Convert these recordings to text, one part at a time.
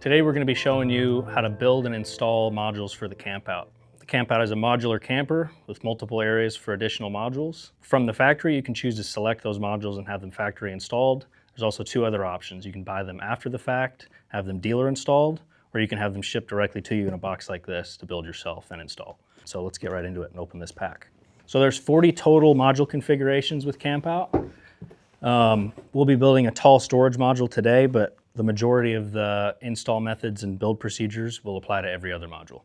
Today we're going to be showing you how to build and install modules for the CampOut. The CampOut is a modular camper with multiple areas for additional modules. From the factory, you can choose to select those modules and have them factory installed. There's also two other options. You can buy them after the fact, have them dealer installed, or you can have them shipped directly to you in a box like this to build yourself and install. So let's get right into it and open this pack. So there's 40 total module configurations with CampOut. We'll be building a tall storage module today, but the majority of the install methods and build procedures will apply to every other module.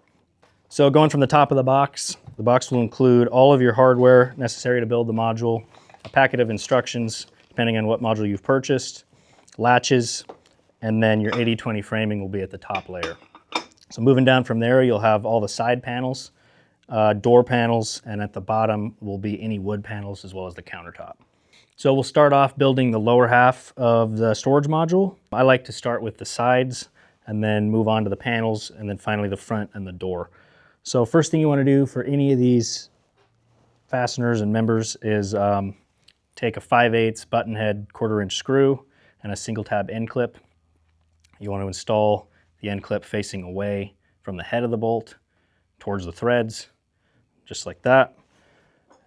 So going from the top of the box will include all of your hardware necessary to build the module, a packet of instructions depending on what module you've purchased, latches, and then your 80/20 framing will be at the top layer. So moving down from there, you'll have all the side panels, door panels, and at the bottom will be any wood panels as well as the countertop. So we'll start off building the lower half of the storage module. I like to start with the sides and then move on to the panels and then finally the front and the door. So first thing you want to do for any of these fasteners and members is take a 5/8 button head 1/4 inch screw and a single tab end clip. You want to install the end clip facing away from the head of the bolt towards the threads, just like that.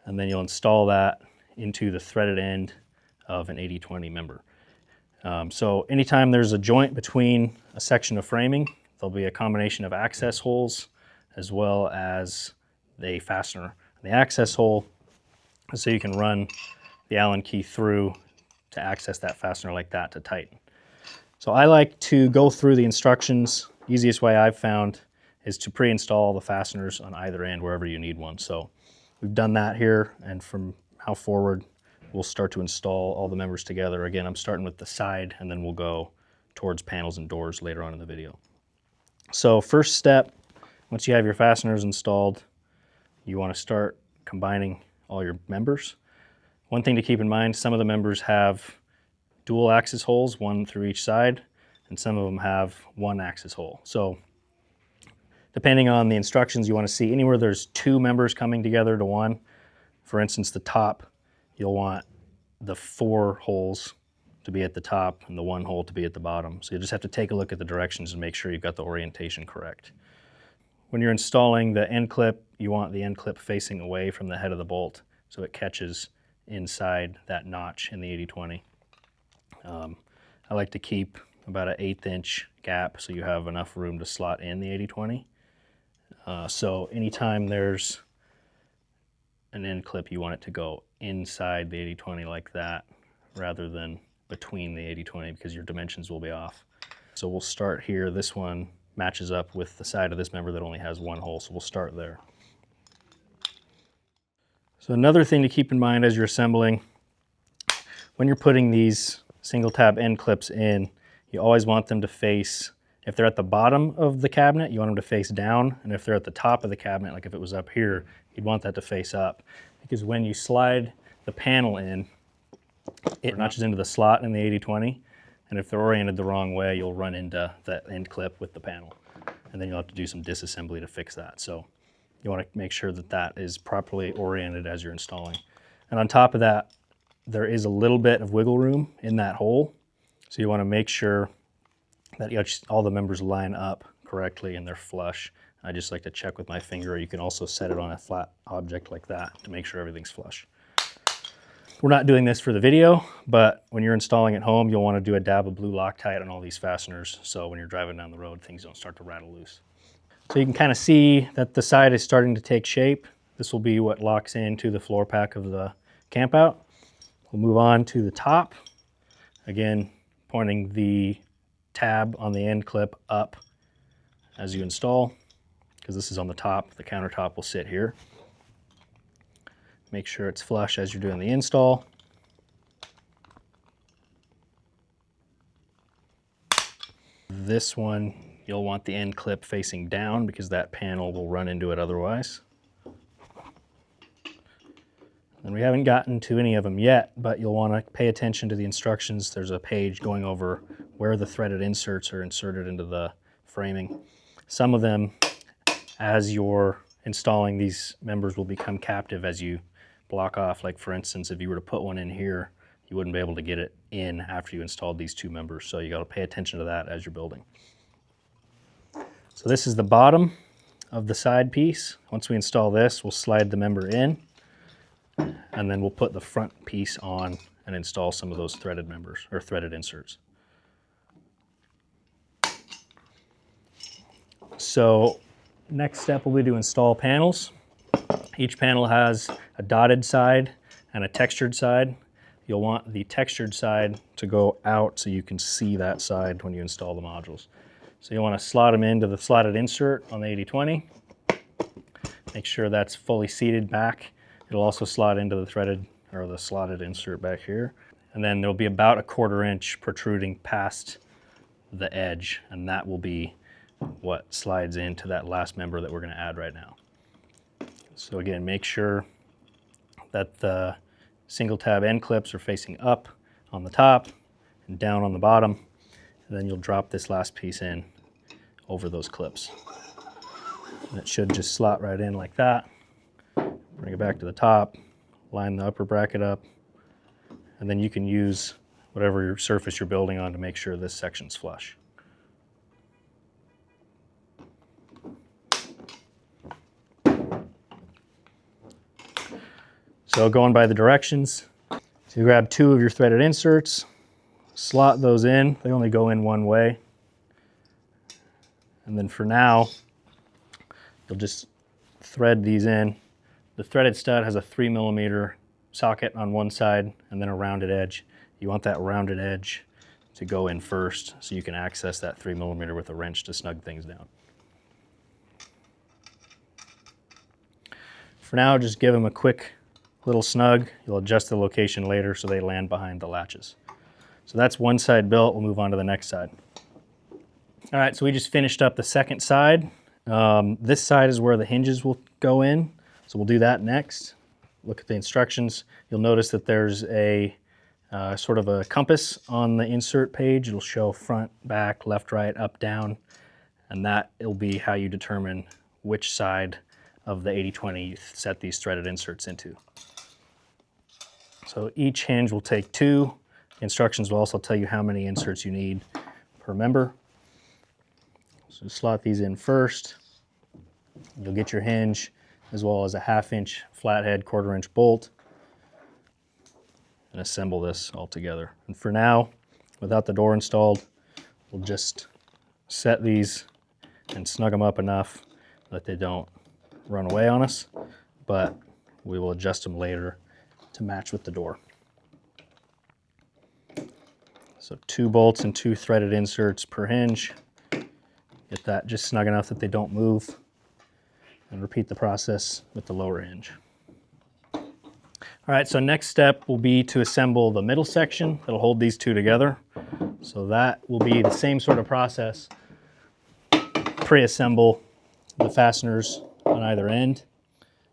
And then you'll install that into the threaded end of an 80/20 member. So anytime there's a joint between a section of framing, there'll be a combination of access holes as well as the fastener. The access hole is so you can run the Allen key through to access that fastener like that to tighten. So I like to go through the instructions. Easiest way I've found is to pre-install the fasteners on either end wherever you need one. So we've done that here, and from now forward, we'll start to install all the members together. Again, I'm starting with the side, and then we'll go towards panels and doors later on in the video. So first step, once you have your fasteners installed, you want to start combining all your members. One thing to keep in mind, some of the members have dual axis holes, one through each side, and some of them have one axis hole. So depending on the instructions you want to see, anywhere there's two members coming together to one, for instance, the top, you'll want the 4 holes to be at the top and the 1 hole to be at the bottom. So you just have to take a look at the directions and make sure you've got the orientation correct. When you're installing the end clip, you want the end clip facing away from the head of the bolt so it catches inside that notch in the 80/20. I like to keep about an 1/8 inch gap so you have enough room to slot in the 80/20. So anytime there's an end clip, you want it to go inside the 80/20 like that rather than between the 80/20 because your dimensions will be off. So we'll start here. This one matches up with the side of this member that only has 1 hole, so we'll start there. So another thing to keep in mind as you're assembling, when you're putting these single tab end clips in, you always want them to face, if they're at the bottom of the cabinet, you want them to face down, and if they're at the top of the cabinet, like if it was up here, you'd want that to face up. Because when you slide the panel in, it notches into the slot in the 80/20, and if they're oriented the wrong way, you'll run into that end clip with the panel. And then you'll have to do some disassembly to fix that. So you want to make sure that that is properly oriented as you're installing. And on top of that, there is a little bit of wiggle room in that hole. So you want to make sure that all the members line up correctly and they're flush. I just like to check with my finger, or you can also set it on a flat object like that to make sure everything's flush. We're not doing this for the video, but when you're installing at home, you'll want to do a dab of blue Loctite on all these fasteners so when you're driving down the road, things don't start to rattle loose. So you can kind of see that the side is starting to take shape. This will be what locks into the floor pack of the CampOut. We'll move on to the top. Again, pointing the tab on the end clip up as you install, because this is on the top. The countertop will sit here. Make sure it's flush as you're doing the install. This one, you'll want the end clip facing down because that panel will run into it otherwise. And we haven't gotten to any of them yet, but you'll want to pay attention to the instructions. There's a page going over where the threaded inserts are inserted into the framing. Some of them, as you're installing these members, will become captive as you block off. Like for instance, if you were to put one in here, you wouldn't be able to get it in after you installed these 2 members. So you got to pay attention to that as you're building. So this is the bottom of the side piece. Once we install this, we'll slide the member in, and then we'll put the front piece on and install some of those threaded members or threaded inserts. So next step will be to install panels. Each panel has a dotted side and a textured side. You'll want the textured side to go out so you can see that side when you install the modules. So you'll want to slot them into the slotted insert on the 8020. Make sure that's fully seated back. It'll also slot into the threaded or the slotted insert back here. And then there'll be about a 1/4 inch protruding past the edge, and that will be what slides into that last member that we're going to add right now. So again, make sure that the single tab end clips are facing up on the top and down on the bottom, and then you'll drop this last piece in over those clips. And it should just slot right in like that. Bring it back to the top, line the upper bracket up, and then you can use whatever surface you're building on to make sure this section's flush. So going by the directions, so you grab 2 of your threaded inserts, slot those in. They only go in one way. And then for now, you'll just thread these in. The threaded stud has a 3mm socket on one side and then a rounded edge. You want that rounded edge to go in first so you can access that 3mm with a wrench to snug things down. For now, just give them a quick little snug. You'll adjust the location later so they land behind the latches. So that's one side built. We'll move on to the next side. All right, so we just finished up the second side. This side is where the hinges will go in. So we'll do that next. Look at the instructions. You'll notice that there's a sort of a compass on the insert page. It'll show front, back, left, right, up, down, and that will be how you determine which side of the 8020 you set these threaded inserts into. So each hinge will take 2. Instructions will also tell you how many inserts you need per member. So slot these in first. You'll get your hinge as well as a 1/2 inch flathead 1/4 inch bolt and assemble this all together. And for now, without the door installed, we'll just set these and snug them up enough that they don't run away on us, but we will adjust them later to match with the door. So 2 bolts and 2 threaded inserts per hinge. Get that just snug enough that they don't move, and repeat the process with the lower hinge. All right, so next step will be to assemble the middle section that'll hold these 2 together. So that will be the same sort of process. Pre-assemble the fasteners on either end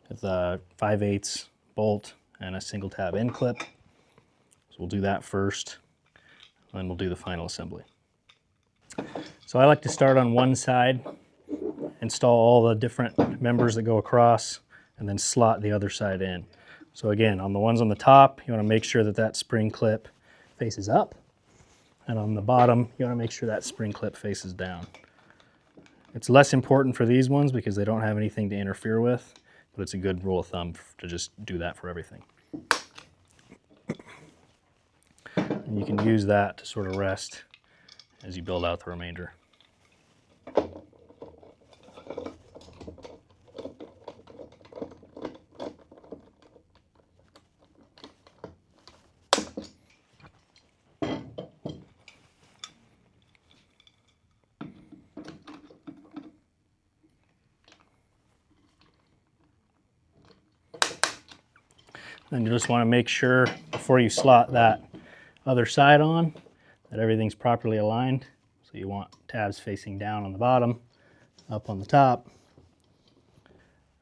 with a 5/8 bolt and a single tab end clip. So we'll do that first, and then we'll do the final assembly. So I like to start on one side, install all the different members that go across, and then slot the other side in. So again, on the ones on the top, you want to make sure that that spring clip faces up, and on the bottom, you want to make sure that spring clip faces down. It's less important for these ones because they don't have anything to interfere with, but it's a good rule of thumb to just do that for everything. And you can use that to sort of rest as you build out the remainder. Then you just want to make sure before you slot that other side on that everything's properly aligned. So you want tabs facing down on the bottom, up on the top.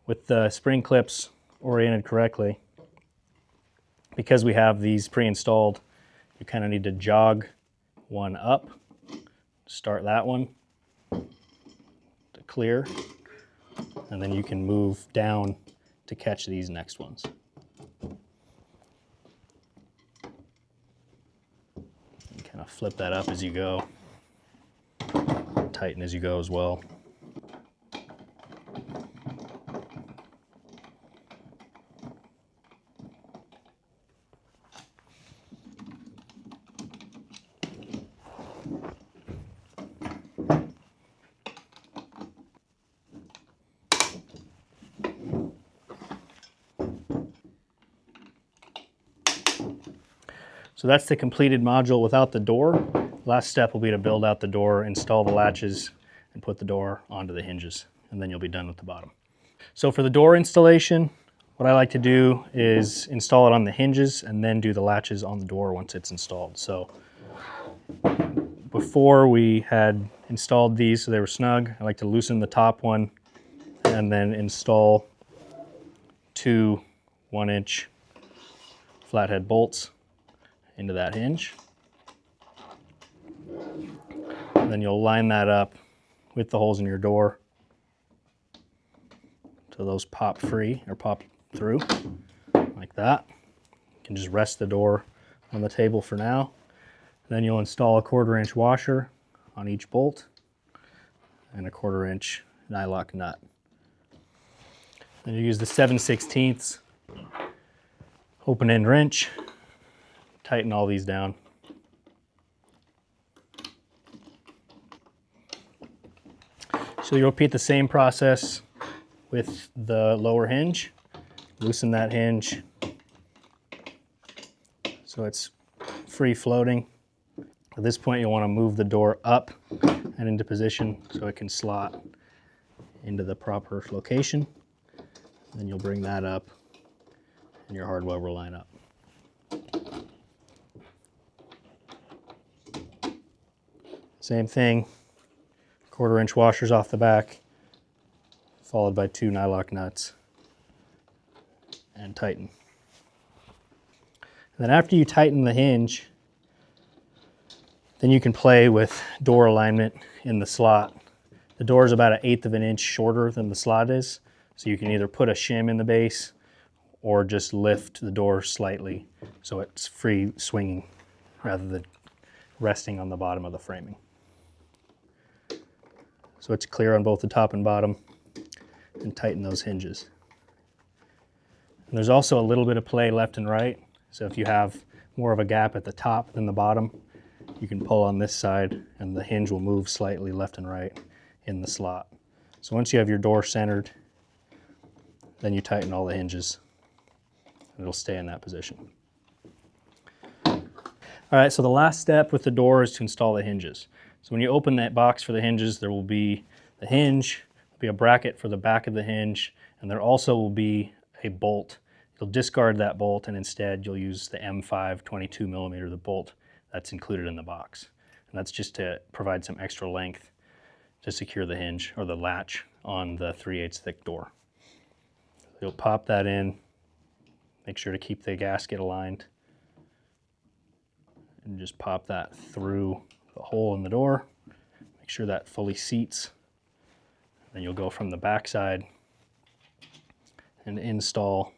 With the spring clips oriented correctly, because we have these pre-installed, you kind of need to jog one up, start that one to clear, and then you can move down to catch these next ones. Kind of flip that up as you go, tighten as you go as well. So that's the completed module without the door. Last step will be to build out the door, install the latches, and put the door onto the hinges, and then you'll be done with the bottom. So for the door installation, what I like to do is install it on the hinges and then do the latches on the door once it's installed. So before we had installed these so they were snug, I like to loosen the top one and then install 2 1-inch flathead bolts into that hinge. And then you'll line that up with the holes in your door so those pop free or pop through like that. You can just rest the door on the table for now. Then you'll install a 1/4-inch washer on each bolt and a 1/4-inch nylock nut. Then you use the 7/16 open-end wrench, tighten all these down. So you'll repeat the same process with the lower hinge. Loosen that hinge so it's free floating. At this point, you'll want to move the door up and into position so it can slot into the proper location. Then you'll bring that up and your hardware will line up. Same thing, 1/4-inch washers off the back, followed by 2 nylock nuts, and tighten. And then after you tighten the hinge, then you can play with door alignment in the slot. The door is about 1/8 of an inch shorter than the slot is, so you can either put a shim in the base or just lift the door slightly so it's free swinging rather than resting on the bottom of the framing. So it's clear on both the top and bottom, and tighten those hinges. And there's also a little bit of play left and right. So if you have more of a gap at the top than the bottom, you can pull on this side and the hinge will move slightly left and right in the slot. So once you have your door centered, then you tighten all the hinges and it'll stay in that position. All right, so the last step with the door is to install the hinges. So when you open that box for the hinges, there will be the hinge, there'll be a bracket for the back of the hinge, and there also will be a bolt. You'll discard that bolt and instead you'll use the M5 22mm, the bolt that's included in the box. And that's just to provide some extra length to secure the hinge or the latch on the 3/8 thick door. You'll pop that in, make sure to keep the gasket aligned, and just pop that through the hole in the door. Make sure that fully seats. Then you'll go from the back side and install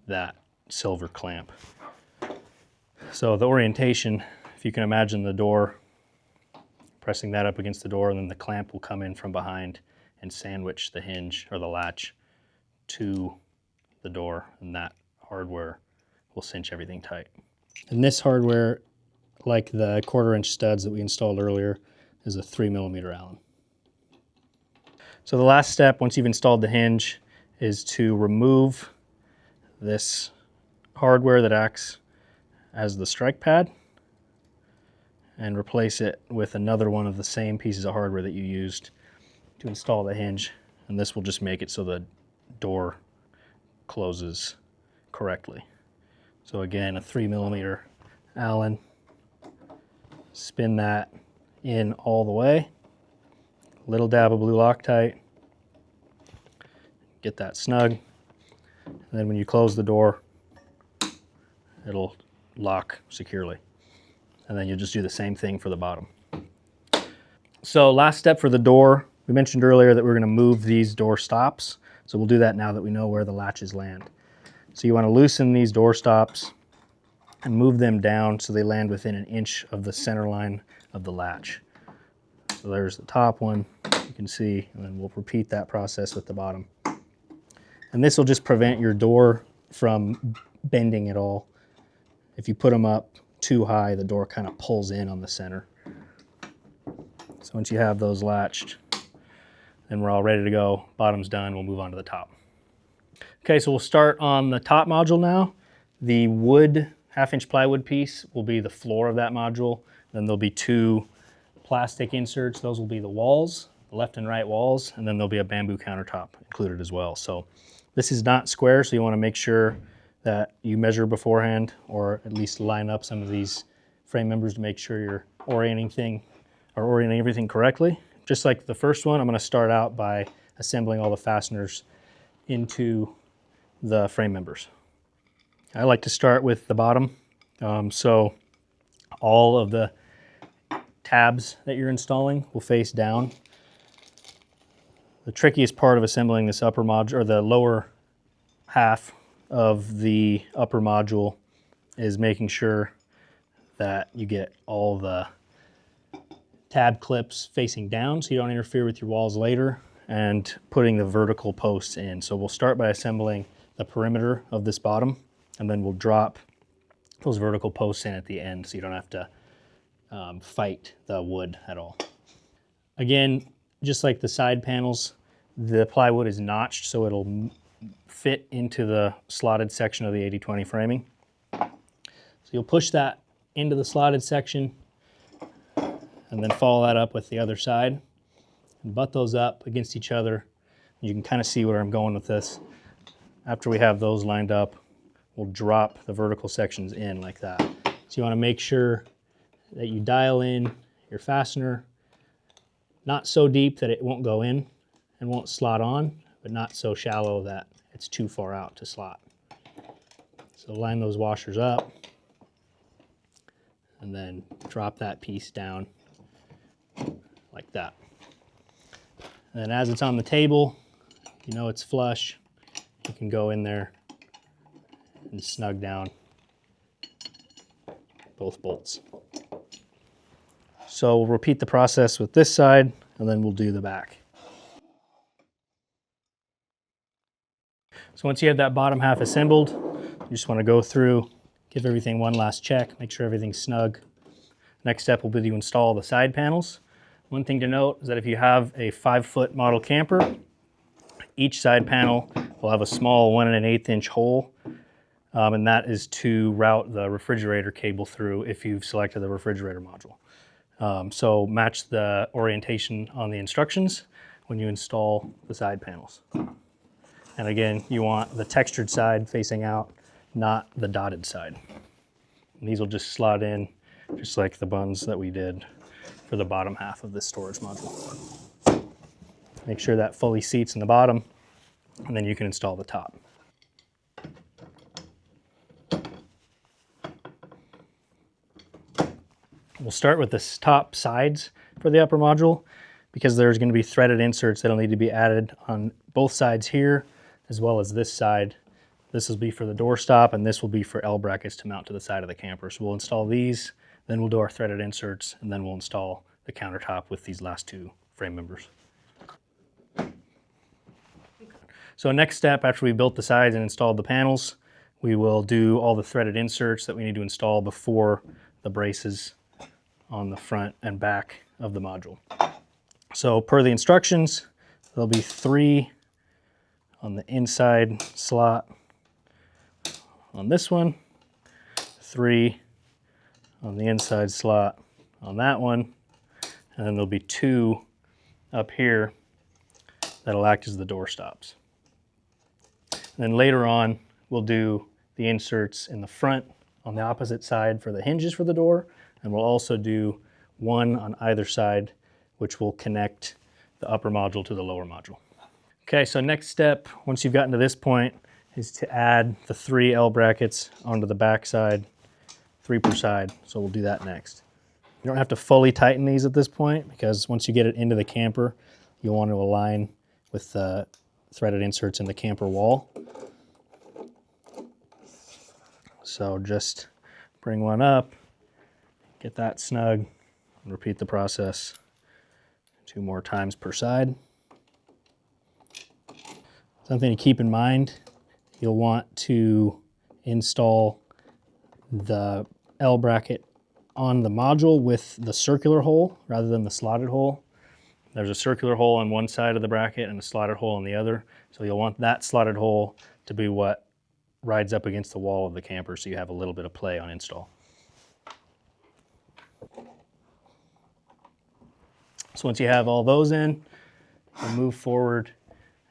that silver clamp. So the orientation, if you can imagine the door, pressing that up against the door, and then the clamp will come in from behind and sandwich the hinge or the latch to the door, and that hardware will cinch everything tight. And this hardware, like the 1/4-inch studs that we installed earlier, is a 3mm Allen. So the last step, once you've installed the hinge, is to remove this hardware that acts as the strike pad and replace it with another one of the same pieces of hardware that you used to install the hinge. And this will just make it so the door closes correctly. So again, a 3mm Allen, spin that in all the way, little dab of blue Loctite, get that snug, and then when you close the door, it'll lock securely. And then you'll just do the same thing for the bottom. So last step for the door, we mentioned earlier that we're going to move these door stops. So we'll do that now that we know where the latches land. So you want to loosen these door stops and move them down so they land within 1 inch of the center line of the latch. So there's the top one, you can see, and then we'll repeat that process with the bottom. And this will just prevent your door from bending at all. If you put them up too high, the door kind of pulls in on the center. So once you have those latched, then we're all ready to go. Bottom's done, we'll move on to the top. Okay, so we'll start on the top module now. The wood 1/2-inch plywood piece will be the floor of that module. Then there'll be 2 plastic inserts. Those will be the walls, the left and right walls, and then there'll be a bamboo countertop included as well. So this is not square, so you want to make sure that you measure beforehand, or at least line up some of these frame members to make sure you're orienting everything correctly. Just like the first one, I'm going to start out by assembling all the fasteners into the frame members. I like to start with the bottom, so all of the tabs that you're installing will face down. The trickiest part of assembling this upper module, or the lower half of the upper module, is making sure that you get all the tab clips facing down so you don't interfere with your walls later, and putting the vertical posts in. So we'll start by assembling the perimeter of this bottom, and then we'll drop those vertical posts in at the end so you don't have to fight the wood at all. Again, just like the side panels, the plywood is notched so it'll fit into the slotted section of the 80/20 framing. So you'll push that into the slotted section and then follow that up with the other side and butt those up against each other. You can kind of see where I'm going with this. After we have those lined up, we'll drop the vertical sections in like that. So you want to make sure that you dial in your fastener, not so deep that it won't go in and won't slot on, but not so shallow that it's too far out to slot. So line those washers up and then drop that piece down like that. And then as it's on the table, you know it's flush, you can go in there and snug down both bolts. So we'll repeat the process with this side, and then we'll do the back. So once you have that bottom half assembled, you just want to go through, give everything one last check, make sure everything's snug. Next step will be to install the side panels. One thing to note is that if you have a 5-foot model camper, each side panel will have a small 1 1/8-inch hole, and that is to route the refrigerator cable through if you've selected the refrigerator module. So match the orientation on the instructions when you install the side panels. And again, you want the textured side facing out, not the dotted side. And these will just slot in just like the buns that we did for the bottom half of this storage module. Make sure that fully seats in the bottom, and then you can install the top. We'll start with the top sides for the upper module because there's going to be threaded inserts that'll need to be added on both sides here, as well as this side. This will be for the doorstop, and this will be for L brackets to mount to the side of the camper. So we'll install these, then we'll do our threaded inserts, and then we'll install the countertop with these last 2 frame members. So next step, after we built the sides and installed the panels, we will do all the threaded inserts that we need to install before the braces on the front and back of the module. So per the instructions, there'll be 3 on the inside slot on this one, 3 on the inside slot on that one, and then there'll be 2 up here that'll act as the door stops. And then later on, we'll do the inserts in the front on the opposite side for the hinges for the door, and we'll also do 1 on either side, which will connect the upper module to the lower module. Okay, so next step, once you've gotten to this point, is to add the 3 L brackets onto the back side, 3 per side, so we'll do that next. You don't have to fully tighten these at this point, because once you get it into the camper, you'll want to align with the threaded inserts in the camper wall. So just bring one up, get that snug, and repeat the process 2 more times per side. Something to keep in mind, you'll want to install the L bracket on the module with the circular hole rather than the slotted hole. There's a circular hole on one side of the bracket and a slotted hole on the other. So you'll want that slotted hole to be what rides up against the wall of the camper, so you have a little bit of play on install. So once you have all those in, you move forward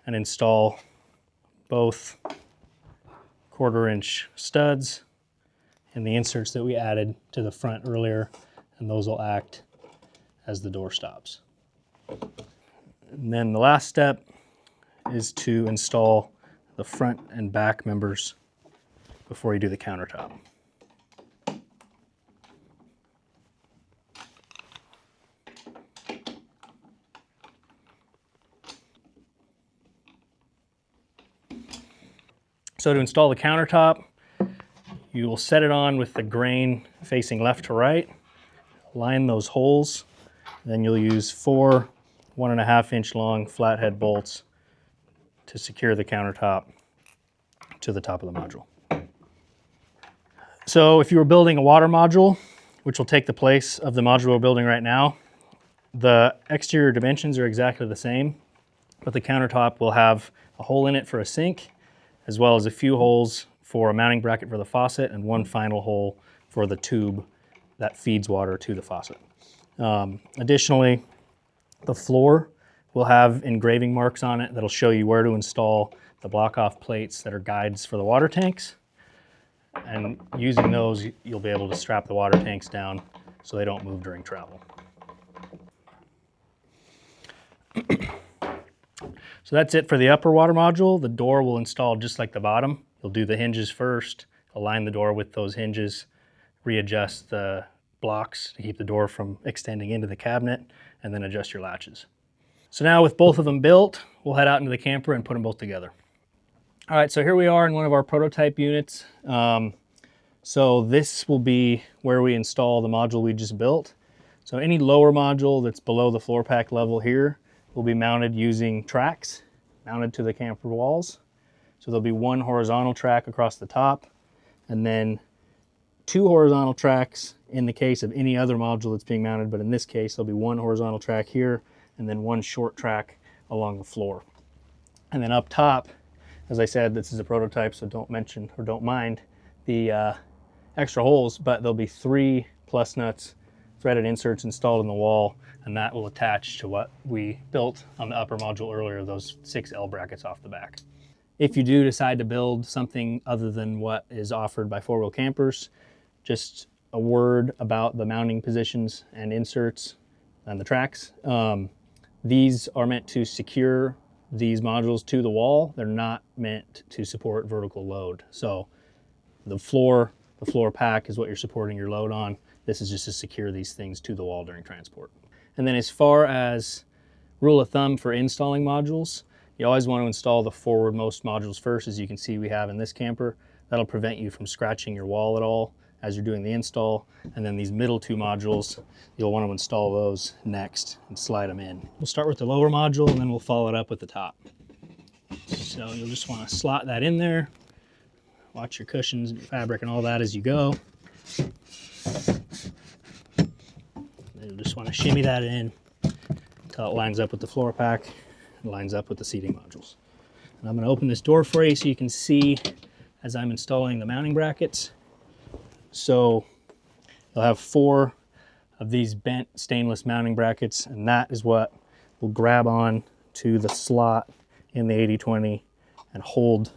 and install both 1/4-inch studs and the inserts that we added to the front earlier, and those will act as the door stops. And then the last step is to install the front and back members before you do the countertop. So to install the countertop, you will set it on with the grain facing left to right, line those holes, then you'll use 4 1.5-inch long flathead bolts to secure the countertop to the top of the module. So if you were building a water module, which will take the place of the module we're building right now, the exterior dimensions are exactly the same, but the countertop will have a hole in it for a sink, as well as a few holes for a mounting bracket for the faucet and one final hole for the tube that feeds water to the faucet. Additionally, the floor will have engraving marks on it that'll show you where to install the block-off plates that are guides for the water tanks. And using those, you'll be able to strap the water tanks down so they don't move during travel. So that's it for the upper water module. The door will install just like the bottom. You'll do the hinges first, align the door with those hinges, readjust the blocks to keep the door from extending into the cabinet, and then adjust your latches. So now with both of them built, we'll head out into the camper and put them both together. All right, so here we are in one of our prototype units. So this will be where we install the module we just built. So any lower module that's below the floor pack level here will be mounted using tracks mounted to the camper walls. So there'll be one horizontal track across the top, and then 2 horizontal tracks in the case of any other module that's being mounted, but in this case, there'll be one horizontal track here, and then one short track along the floor. And then up top, as I said, this is a prototype, so don't mention or don't mind the extra holes, but there'll be 3 plus nuts threaded inserts installed in the wall, and that will attach to what we built on the upper module earlier, those 6 L brackets off the back. If you do decide to build something other than what is offered by 4-wheel campers, just a word about the mounting positions and inserts and the tracks. These are meant to secure these modules to the wall. They're not meant to support vertical load. So the floor pack is what you're supporting your load on. This is just to secure these things to the wall during transport. And then as far as rule of thumb for installing modules, you always want to install the forwardmost modules first, as you can see we have in this camper. That'll prevent you from scratching your wall at all as you're doing the install. And then these middle 2 modules, you'll want to install those next and slide them in. We'll start with the lower module and then we'll follow it up with the top. So you'll just want to slot that in there. Watch your cushions and your fabric and all that as you go. You'll just want to shimmy that in until it lines up with the floor pack and lines up with the seating modules. And I'm going to open this door for you so you can see as I'm installing the mounting brackets. So you'll have 4 of these bent stainless mounting brackets, and that is what will grab on to the slot in the 80/20 and hold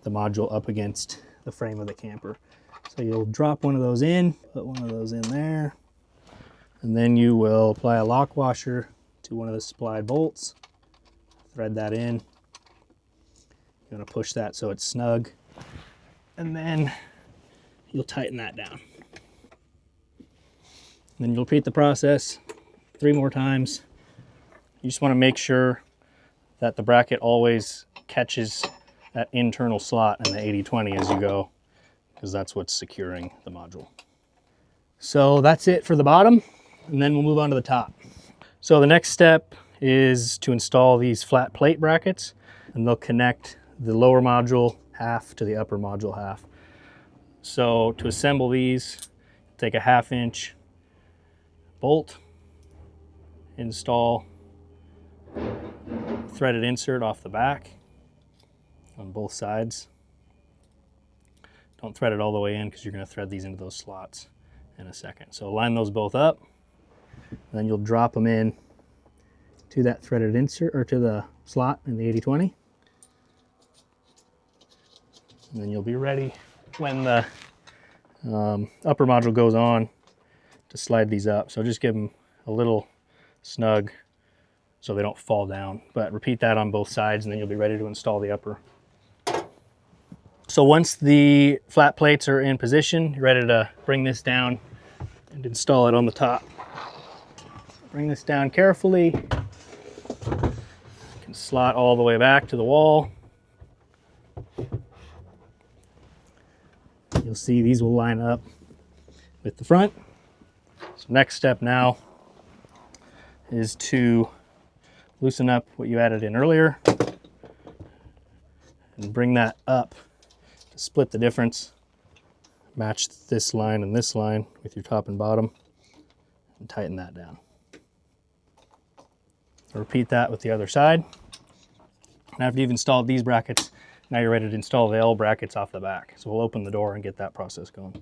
the module up against the frame of the camper. So you'll drop one of those in, put one of those in there, and then you will apply a lock washer to one of the supplied bolts, thread that in. You're going to push that so it's snug, and then you'll tighten that down. Then you'll repeat the process 3 more times. You just want to make sure that the bracket always catches that internal slot in the 80/20 as you go, because that's what's securing the module. So that's it for the bottom, and then we'll move on to the top. So the next step is to install these flat plate brackets, and they'll connect the lower module half to the upper module half. So to assemble these, take a 1/2-inch bolt, install threaded insert off the back on both sides. Don't thread it all the way in because you're going to thread these into those slots in a second. So line those both up, and then you'll drop them in to that threaded insert, or to the slot in the 80/20. And then you'll be ready when the upper module goes on to slide these up. So just give them a little snug so they don't fall down. But repeat that on both sides, and then you'll be ready to install the upper. So once the flat plates are in position, you're ready to bring this down and install it on the top. Bring this down carefully. You can slot all the way back to the wall. You'll see these will line up with the front. So next step now is to loosen up what you added in earlier and bring that up to split the difference. Match this line and this line with your top and bottom and tighten that down. Repeat that with the other side. And after you've installed these brackets, now you're ready to install the L brackets off the back. So we'll open the door and get that process going.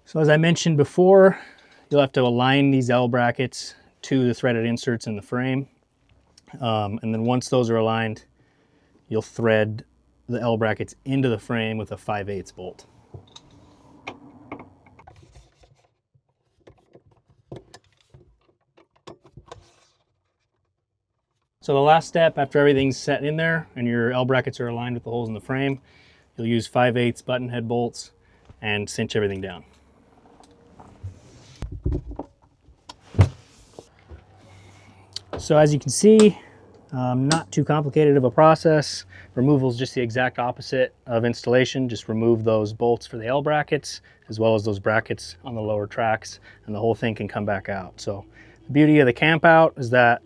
So as I mentioned before, you'll have to align these L brackets to the threaded inserts in the frame. And then once those are aligned, you'll thread the L brackets into the frame with a 5/8 bolt. So the last step, after everything's set in there and your L brackets are aligned with the holes in the frame, you'll use 5/8 button head bolts and cinch everything down. So as you can see, not too complicated of a process. Removal is just the exact opposite of installation. Just remove those bolts for the L brackets, as well as those brackets on the lower tracks, and the whole thing can come back out. So the beauty of the CampOut is that,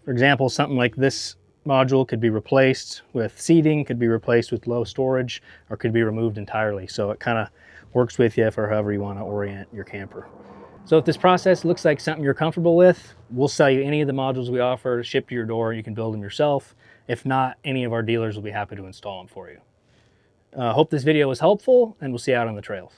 for example, something like this module could be replaced with seating, could be replaced with low storage, or could be removed entirely. So it kind of works with you for however you want to orient your camper. So if this process looks like something you're comfortable with, we'll sell you any of the modules we offer, shipped to your door. You can build them yourself. If not, any of our dealers will be happy to install them for you. Hope this video was helpful, and we'll see you out on the trails.